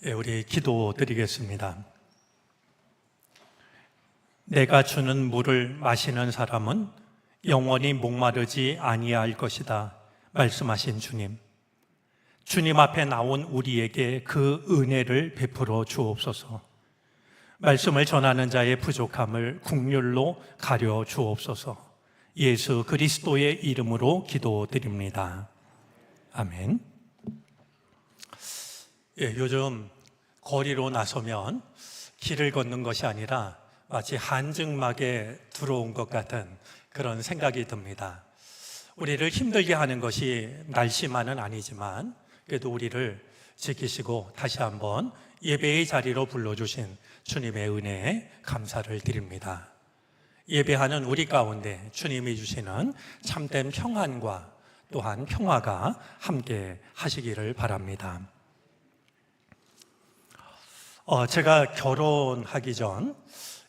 우리 기도 드리겠습니다. 내가 주는 물을 마시는 사람은 영원히 목마르지 아니할 것이다 말씀하신 주님, 주님 앞에 나온 우리에게 그 은혜를 베풀어 주옵소서. 말씀을 전하는 자의 부족함을 긍휼로 가려 주옵소서. 예수 그리스도의 이름으로 기도드립니다. 아멘. 요즘 거리로 나서면 길을 걷는 것이 아니라 마치 한증막에 들어온 것 같은 그런 생각이 듭니다. 우리를 힘들게 하는 것이 날씨만은 아니지만 그래도 우리를 지키시고 다시 한번 예배의 자리로 불러주신 주님의 은혜에 감사를 드립니다. 예배하는 우리 가운데 주님이 주시는 참된 평안과 또한 평화가 함께 하시기를 바랍니다. 제가 결혼하기 전,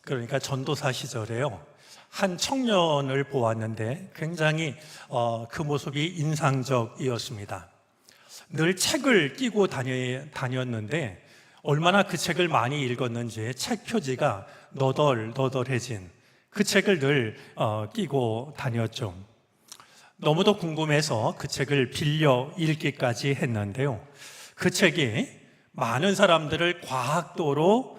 그러니까 전도사 시절에요, 한 청년을 보았는데 굉장히 그 모습이 인상적이었습니다. 늘 책을 끼고 다녔는데 얼마나 그 책을 많이 읽었는지 책 표지가 너덜너덜해진 그 책을 늘 끼고 다녔죠. 너무도 궁금해서 그 책을 빌려 읽기까지 했는데요, 그 책이 많은 사람들을 과학도로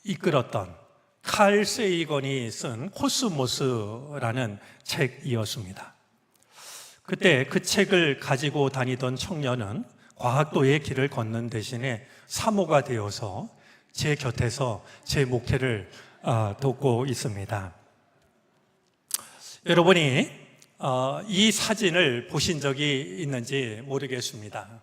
이끌었던 칼 세이건이 쓴 코스모스라는 책이었습니다. 그때 그 책을 가지고 다니던 청년은 과학도의 길을 걷는 대신에 사모가 되어서 제 곁에서 제 목회를 돕고 있습니다. 여러분이 이 사진을 보신 적이 있는지 모르겠습니다.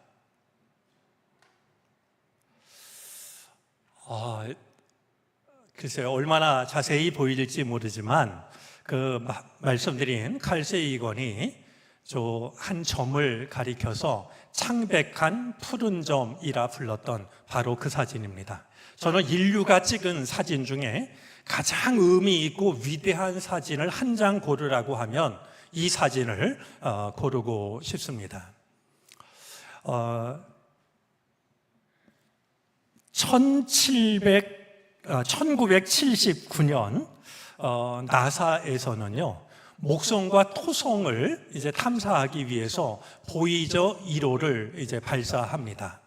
글쎄요, 얼마나 자세히 보일지 모르지만 그 말씀드린 칼 세이건이 저 한 점을 가리켜서 창백한 푸른 점이라 불렀던 바로 그 사진입니다. 저는 인류가 찍은 사진 중에 가장 의미 있고 위대한 사진을 한 장 고르라고 하면 이 사진을 고르고 싶습니다. 1979년 나사에서는요, 목성과 토성을 이제 탐사하기 위해서 보이저 1호를 이제 발사합니다.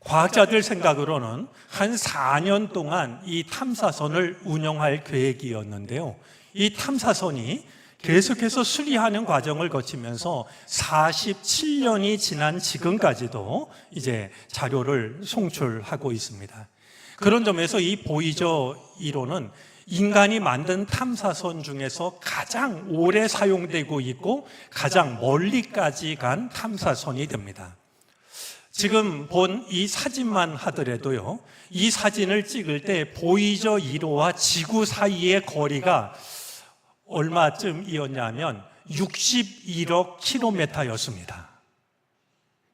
과학자들 생각으로는 한 4년 동안 이 탐사선을 운영할 계획이었는데요, 이 탐사선이 계속해서 수리하는 과정을 거치면서 47년이 지난 지금까지도 이제 자료를 송출하고 있습니다. 그런 점에서 이 보이저 1호는 인간이 만든 탐사선 중에서 가장 오래 사용되고 있고 가장 멀리까지 간 탐사선이 됩니다. 지금 본 이 사진만 하더라도요, 이 사진을 찍을 때 보이저 1호와 지구 사이의 거리가 얼마쯤이었냐면 61억 킬로미터였습니다.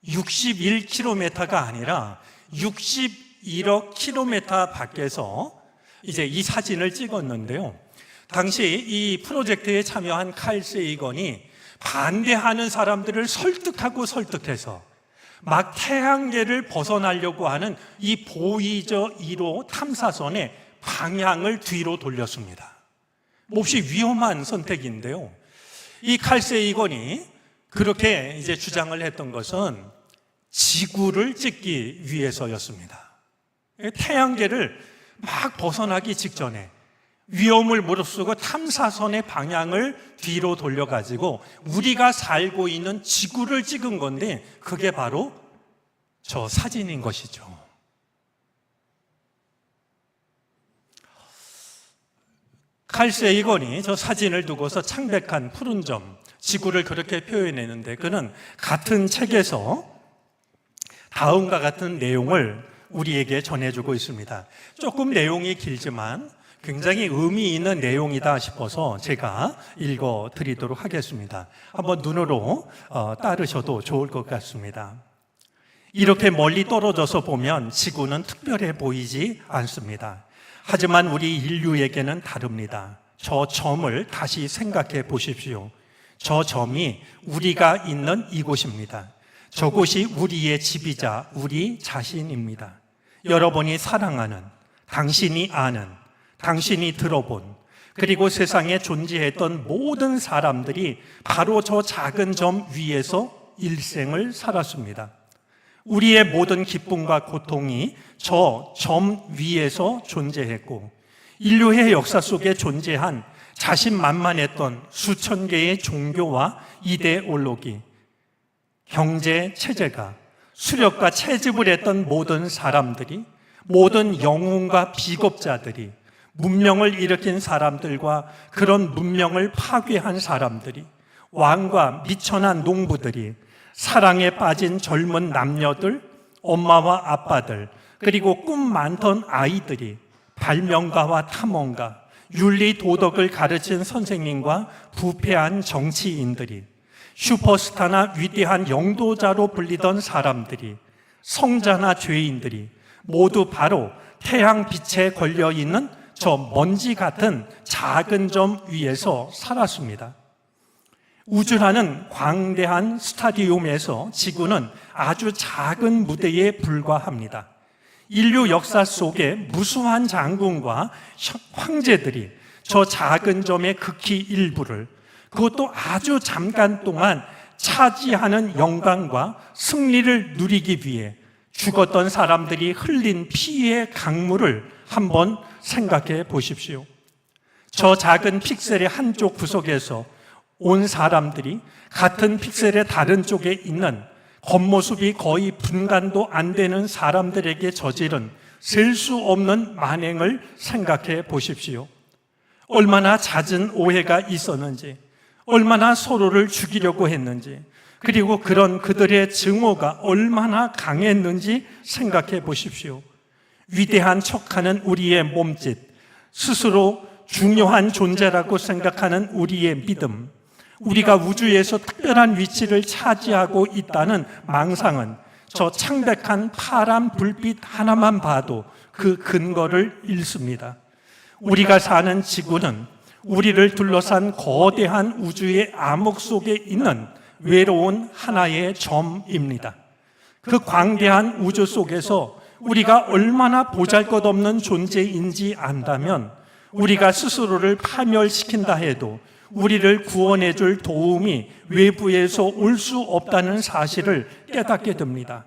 61km가 아니라 61억 킬로미터 밖에서 이제 이 사진을 찍었는데요, 당시 이 프로젝트에 참여한 칼 세이건이 반대하는 사람들을 설득해서 막 태양계를 벗어나려고 하는 이 보이저 1호 탐사선의 방향을 뒤로 돌렸습니다. 몹시 위험한 선택인데요, 이 칼 세이건이 그렇게 이제 주장을 했던 것은 지구를 찍기 위해서였습니다. 태양계를 막 벗어나기 직전에 위험을 무릅쓰고 탐사선의 방향을 뒤로 돌려가지고 우리가 살고 있는 지구를 찍은 건데 그게 바로 저 사진인 것이죠. 칼 세이건이 저 사진을 두고서 창백한 푸른 점, 지구를 그렇게 표현했는데 그는 같은 책에서 다음과 같은 내용을 우리에게 전해주고 있습니다. 조금 내용이 길지만 굉장히 의미 있는 내용이다 싶어서 제가 읽어드리도록 하겠습니다. 한번 눈으로 따르셔도 좋을 것 같습니다. 이렇게 멀리 떨어져서 보면 지구는 특별해 보이지 않습니다. 하지만 우리 인류에게는 다릅니다. 저 점을 다시 생각해 보십시오. 저 점이 우리가 있는 이곳입니다. 저곳이 우리의 집이자 우리 자신입니다. 여러분이 사랑하는, 당신이 아는, 당신이 들어본, 그리고 세상에 존재했던 모든 사람들이 바로 저 작은 점 위에서 일생을 살았습니다. 우리의 모든 기쁨과 고통이 저 점 위에서 존재했고, 인류의 역사 속에 존재한 자신만만했던 수천 개의 종교와 이데올로기, 경제 체제가 수렵과 채집을 했던 모든 사람들이, 모든 영웅과 비겁자들이, 문명을 일으킨 사람들과 그런 문명을 파괴한 사람들이, 왕과 미천한 농부들이, 사랑에 빠진 젊은 남녀들, 엄마와 아빠들, 그리고 꿈 많던 아이들이, 발명가와 탐험가, 윤리 도덕을 가르친 선생님과 부패한 정치인들이, 슈퍼스타나 위대한 영도자로 불리던 사람들이, 성자나 죄인들이 모두 바로 태양 빛에 걸려 있는 저 먼지 같은 작은 점 위에서 살았습니다. 우주라는 광대한 스타디움에서 지구는 아주 작은 무대에 불과합니다. 인류 역사 속에 무수한 장군과 황제들이 저 작은 점의 극히 일부를, 그것도 아주 잠깐 동안 차지하는 영광과 승리를 누리기 위해 죽었던 사람들이 흘린 피의 강물을 한번 생각해 보십시오. 저 작은 픽셀의 한쪽 구석에서 온 사람들이 같은 픽셀의 다른 쪽에 있는 겉모습이 거의 분간도 안 되는 사람들에게 저지른 셀 수 없는 만행을 생각해 보십시오. 얼마나 잦은 오해가 있었는지, 얼마나 서로를 죽이려고 했는지, 그리고 그런 그들의 증오가 얼마나 강했는지 생각해 보십시오. 위대한 척하는 우리의 몸짓, 스스로 중요한 존재라고 생각하는 우리의 믿음, 우리가 우주에서 특별한 위치를 차지하고 있다는 망상은 저 창백한 파란 불빛 하나만 봐도 그 근거를 잃습니다. 우리가 사는 지구는 우리를 둘러싼 거대한 우주의 암흑 속에 있는 외로운 하나의 점입니다. 그 광대한 우주 속에서 우리가 얼마나 보잘것없는 존재인지 안다면 우리가 스스로를 파멸시킨다 해도 우리를 구원해 줄 도움이 외부에서 올 수 없다는 사실을 깨닫게 됩니다.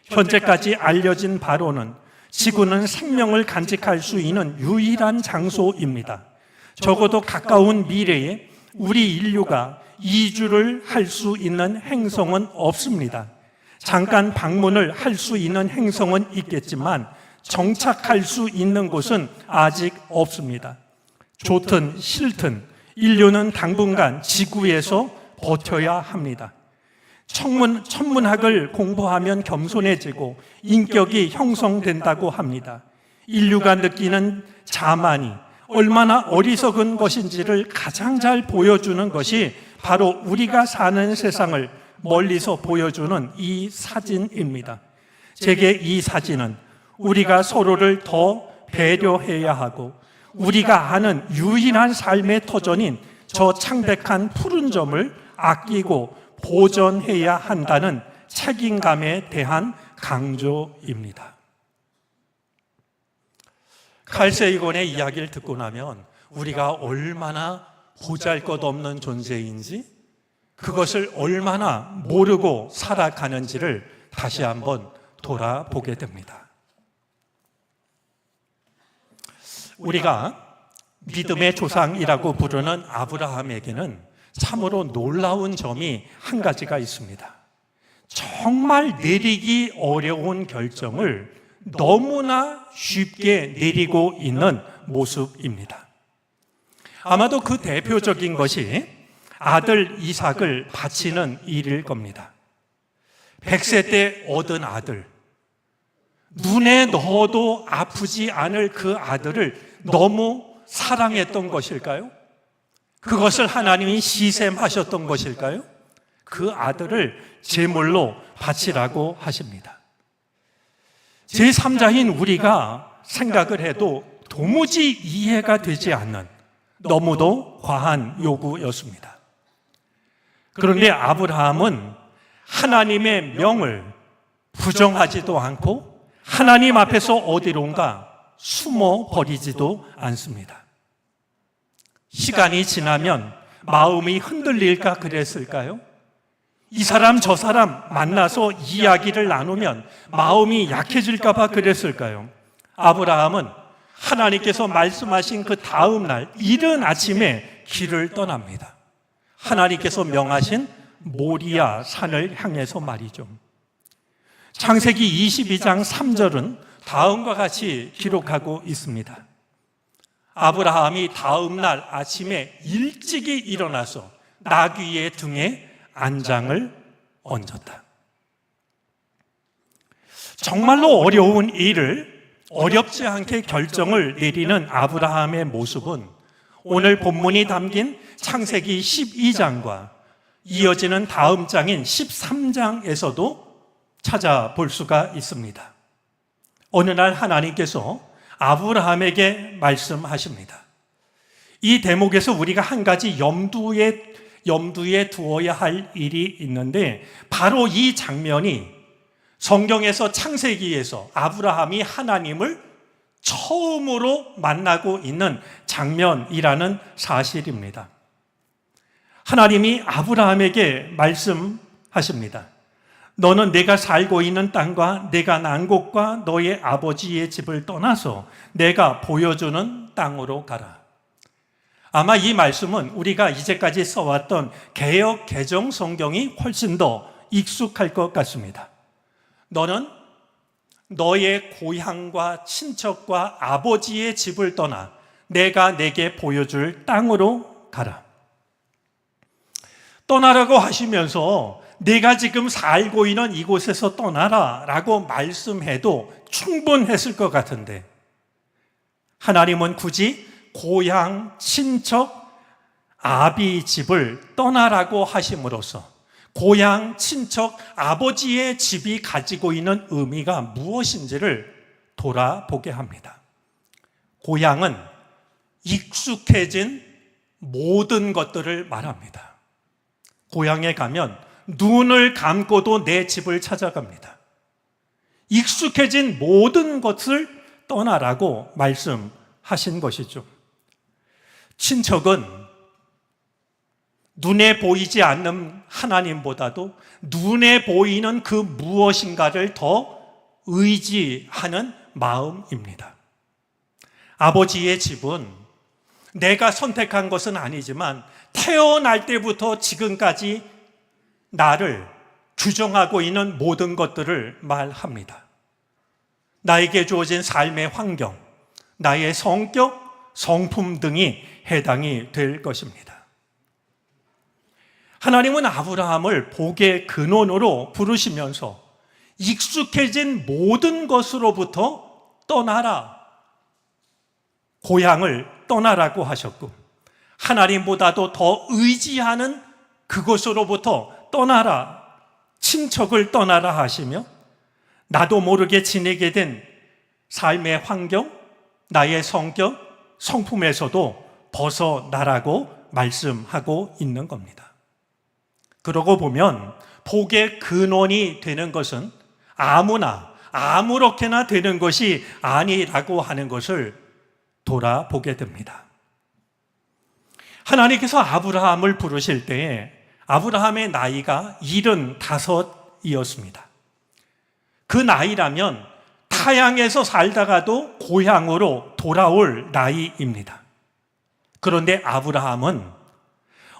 현재까지 알려진 바로는 지구는 생명을 간직할 수 있는 유일한 장소입니다. 적어도 가까운 미래에 우리 인류가 이주를 할 수 있는 행성은 없습니다. 잠깐 방문을 할 수 있는 행성은 있겠지만 정착할 수 있는 곳은 아직 없습니다. 좋든 싫든 인류는 당분간 지구에서 버텨야 합니다. 천문학을 공부하면 겸손해지고 인격이 형성된다고 합니다. 인류가 느끼는 자만이 얼마나 어리석은 것인지를 가장 잘 보여주는 것이 바로 우리가 사는 세상을 멀리서 보여주는 이 사진입니다. 제게 이 사진은 우리가 서로를 더 배려해야 하고 우리가 아는 유일한 삶의 터전인 저 창백한 푸른 점을 아끼고 보존해야 한다는 책임감에 대한 강조입니다. 칼 세이건의 이야기를 듣고 나면 우리가 얼마나 보잘것없는 존재인지, 그것을 얼마나 모르고 살아가는지를 다시 한번 돌아보게 됩니다. 우리가 믿음의 조상이라고 부르는 아브라함에게는 참으로 놀라운 점이 한 가지가 있습니다. 정말 내리기 어려운 결정을 너무나 쉽게 내리고 있는 모습입니다. 아마도 그 대표적인 것이 아들 이삭을 바치는 일일 겁니다. 100세 때 얻은 아들, 눈에 넣어도 아프지 않을 그 아들을 너무 사랑했던 것일까요? 그것을 하나님이 시샘하셨던 것일까요? 그 아들을 제물로 바치라고 하십니다. 제3자인 우리가 생각을 해도 도무지 이해가 되지 않는 너무도 과한 요구였습니다. 그런데 아브라함은 하나님의 명을 부정하지도 않고 하나님 앞에서 어디론가 숨어 버리지도 않습니다. 시간이 지나면 마음이 흔들릴까 그랬을까요? 이 사람 저 사람 만나서 이야기를 나누면 마음이 약해질까 봐 그랬을까요? 아브라함은 하나님께서 말씀하신 그 다음 날 이른 아침에 길을 떠납니다. 하나님께서 명하신 모리아 산을 향해서 말이죠. 창세기 22장 3절은 다음과 같이 기록하고 있습니다. 아브라함이 다음 날 아침에 일찍이 일어나서 나귀의 등에 안장을 얹었다. 정말로 어려운 일을 어렵지 않게 결정을 내리는 아브라함의 모습은 오늘 본문이 담긴 창세기 12장과 이어지는 다음 장인 13장에서도 찾아볼 수가 있습니다. 어느 날 하나님께서 아브라함에게 말씀하십니다. 이 대목에서 우리가 한 가지 염두에 두어야 할 일이 있는데 바로 이 장면이 성경에서 창세기에서 아브라함이 하나님을 처음으로 만나고 있는 장면이라는 사실입니다. 하나님이 아브라함에게 말씀하십니다. 너는 내가 살고 있는 땅과 내가 난 곳과 너의 아버지의 집을 떠나서 내가 보여주는 땅으로 가라. 아마 이 말씀은 우리가 이제까지 써왔던 개역 개정 성경이 훨씬 더 익숙할 것 같습니다. 너는 너의 고향과 친척과 아버지의 집을 떠나 내가 내게 보여줄 땅으로 가라. 떠나라고 하시면서 내가 지금 살고 있는 이곳에서 떠나라 라고 말씀해도 충분했을 것 같은데 하나님은 굳이 고향, 친척, 아비 집을 떠나라고 하심으로써 고향, 친척, 아버지의 집이 가지고 있는 의미가 무엇인지를 돌아보게 합니다. 고향은 익숙해진 모든 것들을 말합니다. 고향에 가면 눈을 감고도 내 집을 찾아갑니다. 익숙해진 모든 것을 떠나라고 말씀하신 것이죠. 친척은 눈에 보이지 않는 하나님보다도 눈에 보이는 그 무엇인가를 더 의지하는 마음입니다. 아버지의 집은 내가 선택한 것은 아니지만 태어날 때부터 지금까지 나를 규정하고 있는 모든 것들을 말합니다. 나에게 주어진 삶의 환경, 나의 성격, 성품 등이 해당이 될 것입니다. 하나님은 아브라함을 복의 근원으로 부르시면서 익숙해진 모든 것으로부터 떠나라, 고향을 떠나라고 하셨고 하나님보다도 더 의지하는 그곳으로부터 떠나라, 친척을 떠나라 하시며 나도 모르게 지내게 된 삶의 환경, 나의 성격, 성품에서도 벗어나라고 말씀하고 있는 겁니다. 그러고 보면 복의 근원이 되는 것은 아무나 아무렇게나 되는 것이 아니라고 하는 것을 돌아보게 됩니다. 하나님께서 아브라함을 부르실 때에 아브라함의 나이가 75이었습니다. 그 나이라면 타향에서 살다가도 고향으로 돌아올 나이입니다. 그런데 아브라함은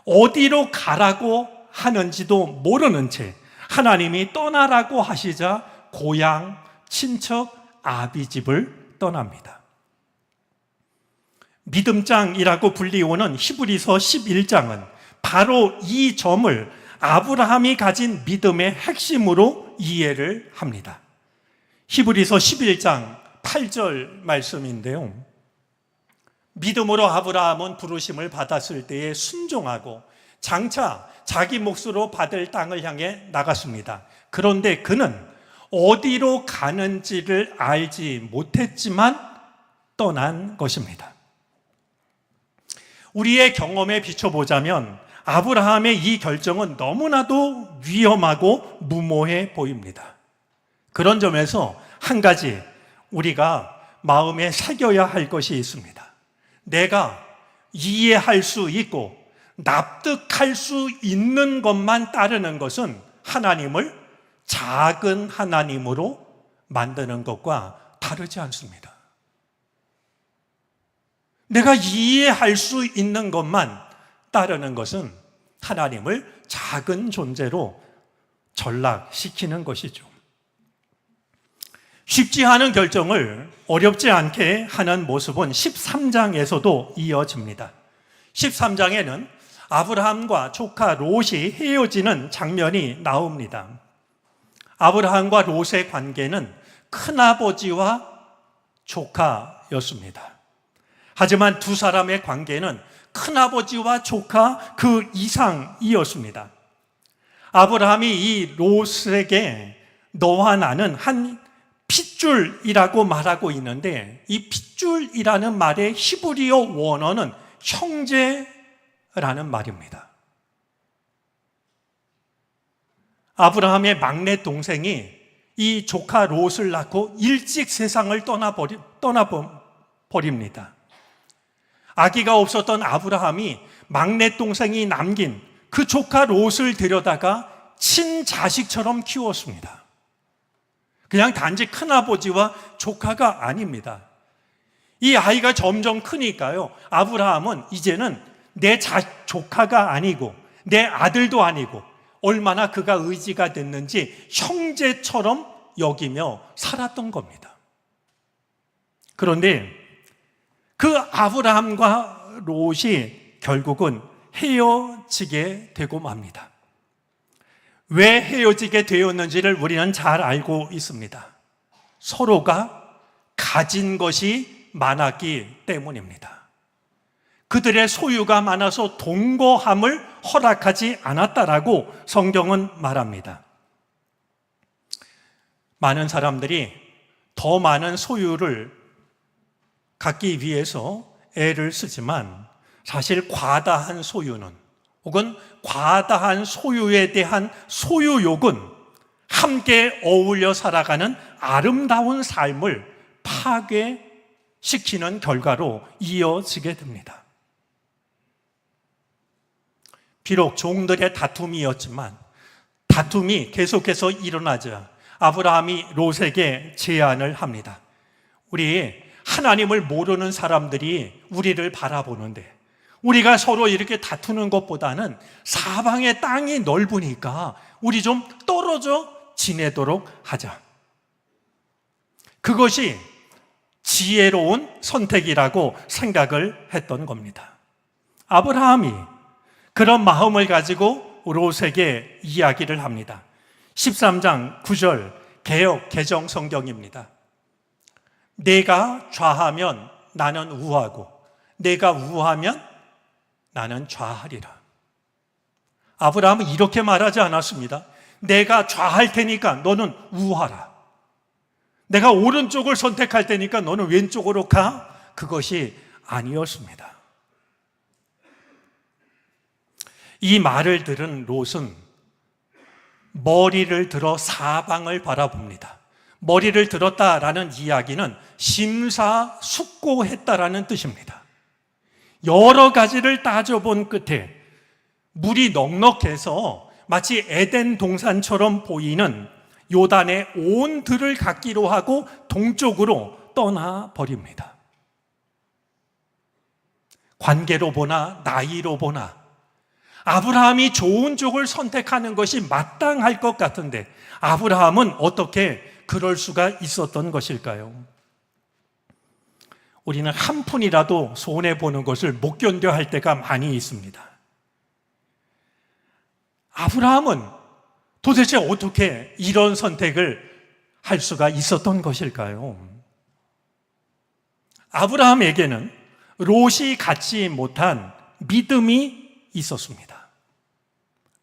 어디로 가라고 하는지도 모르는 채 하나님이 떠나라고 하시자 고향, 친척, 아비집을 떠납니다. 믿음장이라고 불리우는 히브리서 11장은 바로 이 점을 아브라함이 가진 믿음의 핵심으로 이해를 합니다. 히브리서 11장 8절 말씀인데요. 믿음으로 아브라함은 부르심을 받았을 때에 순종하고 장차 자기 몫으로 받을 땅을 향해 나갔습니다. 그런데 그는 어디로 가는지를 알지 못했지만 떠난 것입니다. 우리의 경험에 비춰보자면 아브라함의 이 결정은 너무나도 위험하고 무모해 보입니다. 그런 점에서 한 가지 우리가 마음에 새겨야 할 것이 있습니다. 내가 이해할 수 있고 납득할 수 있는 것만 따르는 것은 하나님을 작은 하나님으로 만드는 것과 다르지 않습니다. 내가 이해할 수 있는 것만 따르는 것은 하나님을 작은 존재로 전락시키는 것이죠. 쉽지 않은 결정을 어렵지 않게 하는 모습은 13장에서도 이어집니다. 13장에는 아브라함과 조카 롯이 헤어지는 장면이 나옵니다. 아브라함과 롯의 관계는 큰아버지와 조카였습니다. 하지만 두 사람의 관계는 큰아버지와 조카 그 이상이었습니다. 아브라함이 이 롯에게 너와 나는 한 핏줄이라고 말하고 있는데, 이 핏줄이라는 말의 히브리어 원어는 형제라는 말입니다. 아브라함의 막내 동생이 이 조카 롯을 낳고 일찍 세상을 떠나버립니다. 아기가 없었던 아브라함이 막내 동생이 남긴 그 조카 롯을 데려다가 친자식처럼 키웠습니다. 그냥 단지 큰아버지와 조카가 아닙니다. 이 아이가 점점 크니까요, 아브라함은 이제는 내 조카가 아니고 내 아들도 아니고 얼마나 그가 의지가 됐는지 형제처럼 여기며 살았던 겁니다. 그런데 그 아브라함과 롯이 결국은 헤어지게 되고 맙니다. 왜 헤어지게 되었는지를 우리는 잘 알고 있습니다. 서로가 가진 것이 많았기 때문입니다. 그들의 소유가 많아서 동거함을 허락하지 않았다라고 성경은 말합니다. 많은 사람들이 더 많은 소유를 갖기 위해서 애를 쓰지만 사실 과다한 소유는, 혹은 과다한 소유에 대한 소유욕은 함께 어울려 살아가는 아름다운 삶을 파괴시키는 결과로 이어지게 됩니다. 비록 종들의 다툼이었지만 다툼이 계속해서 일어나자 아브라함이 롯에게 제안을 합니다. 우리 하나님을 모르는 사람들이 우리를 바라보는데 우리가 서로 이렇게 다투는 것보다는 사방의 땅이 넓으니까 우리 좀 떨어져 지내도록 하자. 그것이 지혜로운 선택이라고 생각을 했던 겁니다. 아브라함이 그런 마음을 가지고 롯에게 이야기를 합니다. 13장 9절 개역 개정 성경입니다. 내가 좌하면 나는 우하고 내가 우하면 나는 좌하리라. 아브라함은 이렇게 말하지 않았습니다. 내가 좌할 테니까 너는 우하라. 내가 오른쪽을 선택할 테니까 너는 왼쪽으로 가. 그것이 아니었습니다. 이 말을 들은 롯은 머리를 들어 사방을 바라봅니다. 머리를 들었다라는 이야기는 심사숙고했다라는 뜻입니다. 여러 가지를 따져본 끝에 물이 넉넉해서 마치 에덴 동산처럼 보이는 요단의 온 들을 갖기로 하고 동쪽으로 떠나버립니다. 관계로 보나 나이로 보나 아브라함이 좋은 쪽을 선택하는 것이 마땅할 것 같은데 아브라함은 어떻게 그럴 수가 있었던 것일까요? 우리는 한 푼이라도 손해보는 것을 못 견뎌 할 때가 많이 있습니다. 아브라함은 도대체 어떻게 이런 선택을 할 수가 있었던 것일까요? 아브라함에게는 롯이 갖지 못한 믿음이 있었습니다.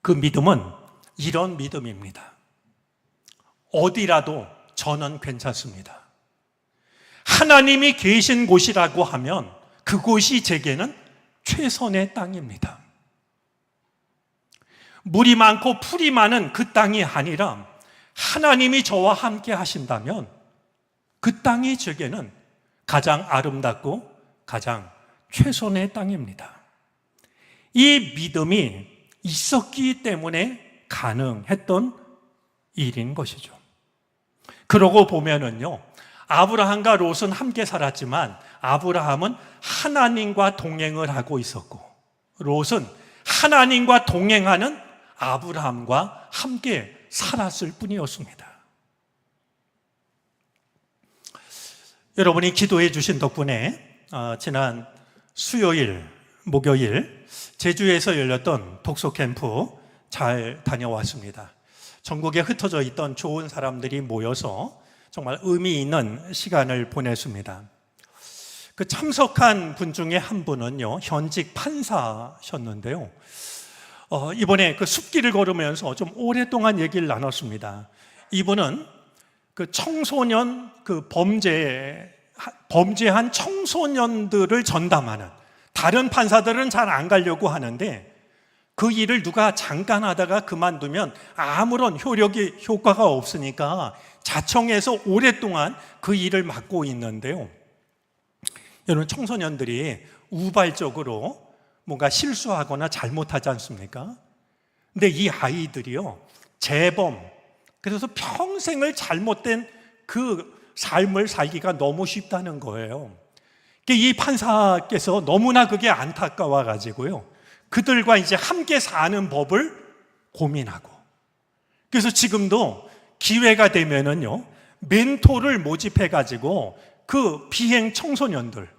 그 믿음은 이런 믿음입니다. 어디라도 저는 괜찮습니다. 하나님이 계신 곳이라고 하면 그곳이 제게는 최선의 땅입니다. 물이 많고 풀이 많은 그 땅이 아니라 하나님이 저와 함께 하신다면 그 땅이 제게는 가장 아름답고 가장 최선의 땅입니다. 이 믿음이 있었기 때문에 가능했던 일인 것이죠. 그러고 보면은요, 아브라함과 롯은 함께 살았지만 아브라함은 하나님과 동행을 하고 있었고 롯은 하나님과 동행하는 아브라함과 함께 살았을 뿐이었습니다. 여러분이 기도해 주신 덕분에 지난 수요일, 목요일 제주에서 열렸던 독서 캠프 잘 다녀왔습니다. 전국에 흩어져 있던 좋은 사람들이 모여서 정말 의미 있는 시간을 보냈습니다. 그 참석한 분 중에 한 분은요, 현직 판사셨는데요. 이번에 그 숲길을 걸으면서 좀 오랫동안 얘기를 나눴습니다. 이분은 그 청소년, 그 범죄한 청소년들을 전담하는, 다른 판사들은 잘 안 가려고 하는데 그 일을 누가 잠깐 하다가 그만두면 아무런 효과가 없으니까 자청해서 오랫동안 그 일을 맡고 있는데요. 여러분, 청소년들이 우발적으로 뭔가 실수하거나 잘못하지 않습니까? 근데 이 아이들이요, 재범, 그래서 평생을 잘못된 그 삶을 살기가 너무 쉽다는 거예요. 이 판사께서 너무나 그게 안타까워가지고요, 그들과 이제 함께 사는 법을 고민하고, 그래서 지금도 기회가 되면은요, 멘토를 모집해가지고 그 비행 청소년들,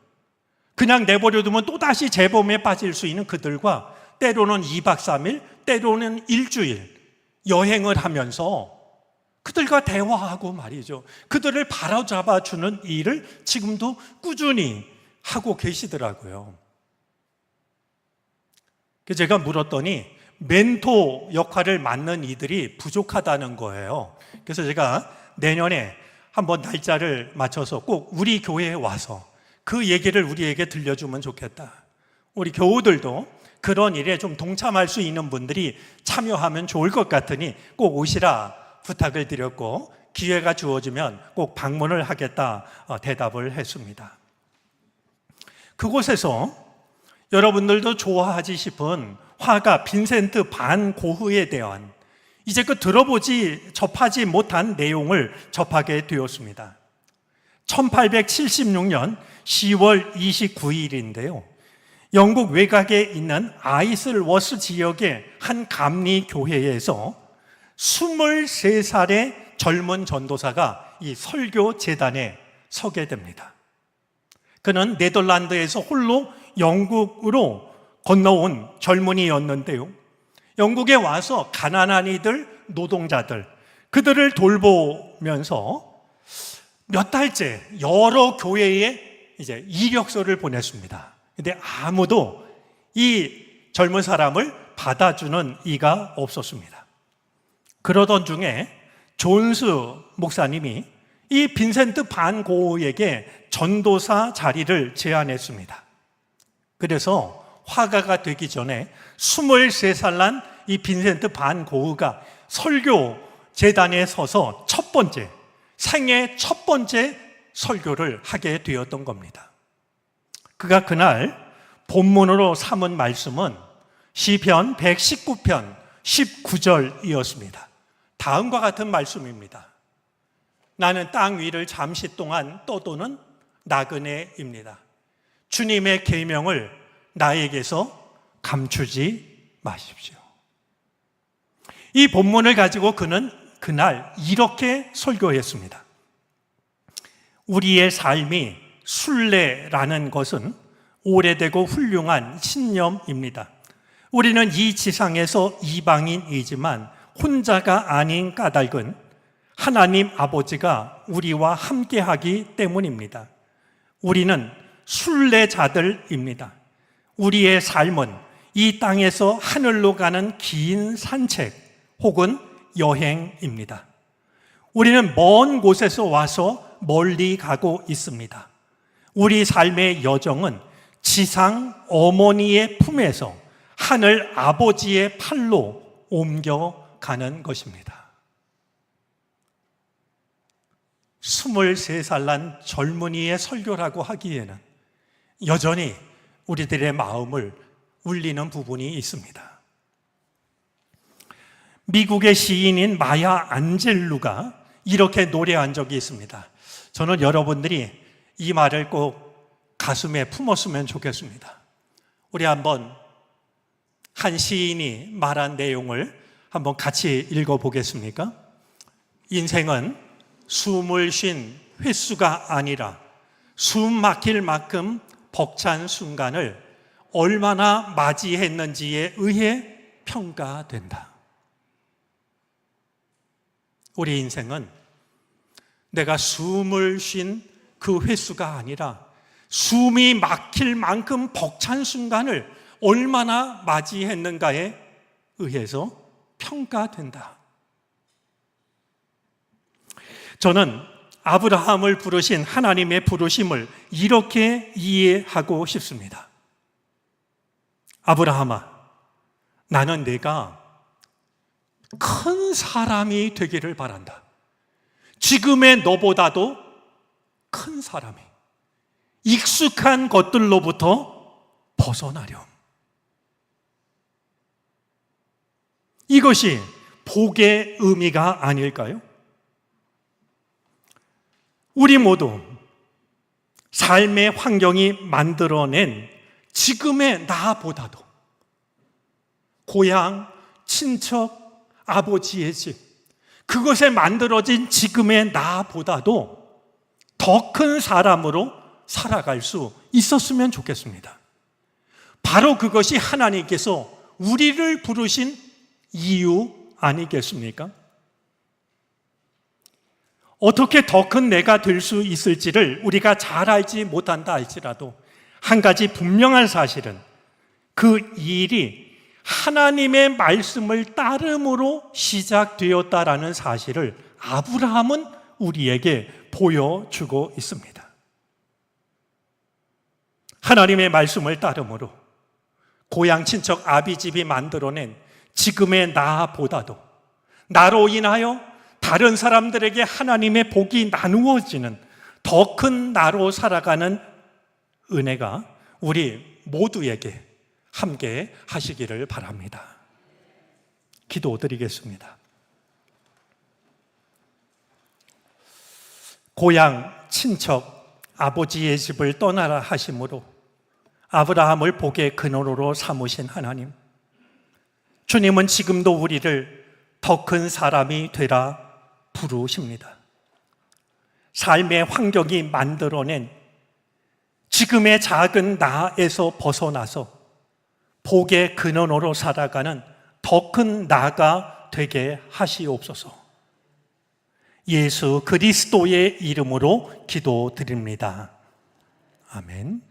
그냥 내버려두면 또다시 재범에 빠질 수 있는 그들과 때로는 2박 3일, 때로는 일주일 여행을 하면서 그들과 대화하고 말이죠, 그들을 바로잡아주는 일을 지금도 꾸준히 하고 계시더라고요. 제가 물었더니 멘토 역할을 맡는 이들이 부족하다는 거예요. 그래서 제가 내년에 한번 날짜를 맞춰서 꼭 우리 교회에 와서 그 얘기를 우리에게 들려주면 좋겠다. 우리 교우들도 그런 일에 좀 동참할 수 있는 분들이 참여하면 좋을 것 같으니 꼭 오시라 부탁을 드렸고, 기회가 주어지면 꼭 방문을 하겠다 대답을 했습니다. 그곳에서 여러분들도 좋아하지 싶은 화가 빈센트 반 고흐에 대한, 이제 그 접하지 못한 내용을 접하게 되었습니다. 1876년 10월 29일인데요. 영국 외곽에 있는 아이슬워스 지역의 한 감리 교회에서 23살의 젊은 전도사가 이 설교 제단에 서게 됩니다. 그는 네덜란드에서 홀로 영국으로 건너온 젊은이였는데요. 영국에 와서 가난한 이들, 노동자들, 그들을 돌보면서 몇 달째 여러 교회에 이제 이력서를 보냈습니다. 근데 아무도 이 젊은 사람을 받아주는 이가 없었습니다. 그러던 중에 존스 목사님이 이 빈센트 반 고흐에게 전도사 자리를 제안했습니다. 그래서 화가가 되기 전에 23살 난 이 빈센트 반 고흐가 설교 제단에 서서 생애 첫 번째 설교를 하게 되었던 겁니다. 그가 그날 본문으로 삼은 말씀은 시편 119편 19절이었습니다. 다음과 같은 말씀입니다. 나는 땅 위를 잠시 동안 떠도는 나그네입니다. 주님의 계명을 나에게서 감추지 마십시오. 이 본문을 가지고 그는 그날 이렇게 설교했습니다. 우리의 삶이 순례라는 것은 오래되고 훌륭한 신념입니다. 우리는 이 지상에서 이방인이지만 혼자가 아닌 까닭은 하나님 아버지가 우리와 함께하기 때문입니다. 우리는 순례자들입니다. 우리의 삶은 이 땅에서 하늘로 가는 긴 산책 혹은 여행입니다. 우리는 먼 곳에서 와서 멀리 가고 있습니다. 우리 삶의 여정은 지상 어머니의 품에서 하늘 아버지의 팔로 옮겨가는 것입니다. 23살 난 젊은이의 설교라고 하기에는 여전히 우리들의 마음을 울리는 부분이 있습니다. 미국의 시인인 마야 안젤루가 이렇게 노래한 적이 있습니다. 저는 여러분들이 이 말을 꼭 가슴에 품었으면 좋겠습니다. 우리 한번 한 시인이 말한 내용을 한번 같이 읽어보겠습니까? 인생은 숨을 쉰 횟수가 아니라 숨 막힐 만큼 벅찬 순간을 얼마나 맞이했는지에 의해 평가된다. 우리 인생은 내가 숨을 쉰 그 횟수가 아니라 숨이 막힐 만큼 벅찬 순간을 얼마나 맞이했는가에 의해서 평가된다. 저는 아브라함을 부르신 하나님의 부르심을 이렇게 이해하고 싶습니다. 아브라함아, 나는 네가 큰 사람이 되기를 바란다. 지금의 너보다도 큰 사람이, 익숙한 것들로부터 벗어나렴. 이것이 복의 의미가 아닐까요? 우리 모두 삶의 환경이 만들어낸 지금의 나보다도 고향, 친척, 아버지의 집, 그것에 만들어진 지금의 나보다도 더 큰 사람으로 살아갈 수 있었으면 좋겠습니다. 바로 그것이 하나님께서 우리를 부르신 이유 아니겠습니까? 어떻게 더 큰 내가 될 수 있을지를 우리가 잘 알지 못한다 할지라도 한 가지 분명한 사실은 그 일이 하나님의 말씀을 따름으로 시작되었다라는 사실을 아브라함은 우리에게 보여주고 있습니다. 하나님의 말씀을 따름으로 고향 친척 아비집이 만들어낸 지금의 나보다도 나로 인하여 다른 사람들에게 하나님의 복이 나누어지는 더 큰 나로 살아가는 은혜가 우리 모두에게 함께 하시기를 바랍니다. 기도드리겠습니다. 고향, 친척, 아버지의 집을 떠나라 하심으로 아브라함을 복의 근원으로 삼으신 하나님, 주님은 지금도 우리를 더 큰 사람이 되라 부르십니다. 삶의 환경이 만들어낸 지금의 작은 나에서 벗어나서 복의 근원으로 살아가는 더 큰 나가 되게 하시옵소서. 예수 그리스도의 이름으로 기도드립니다. 아멘.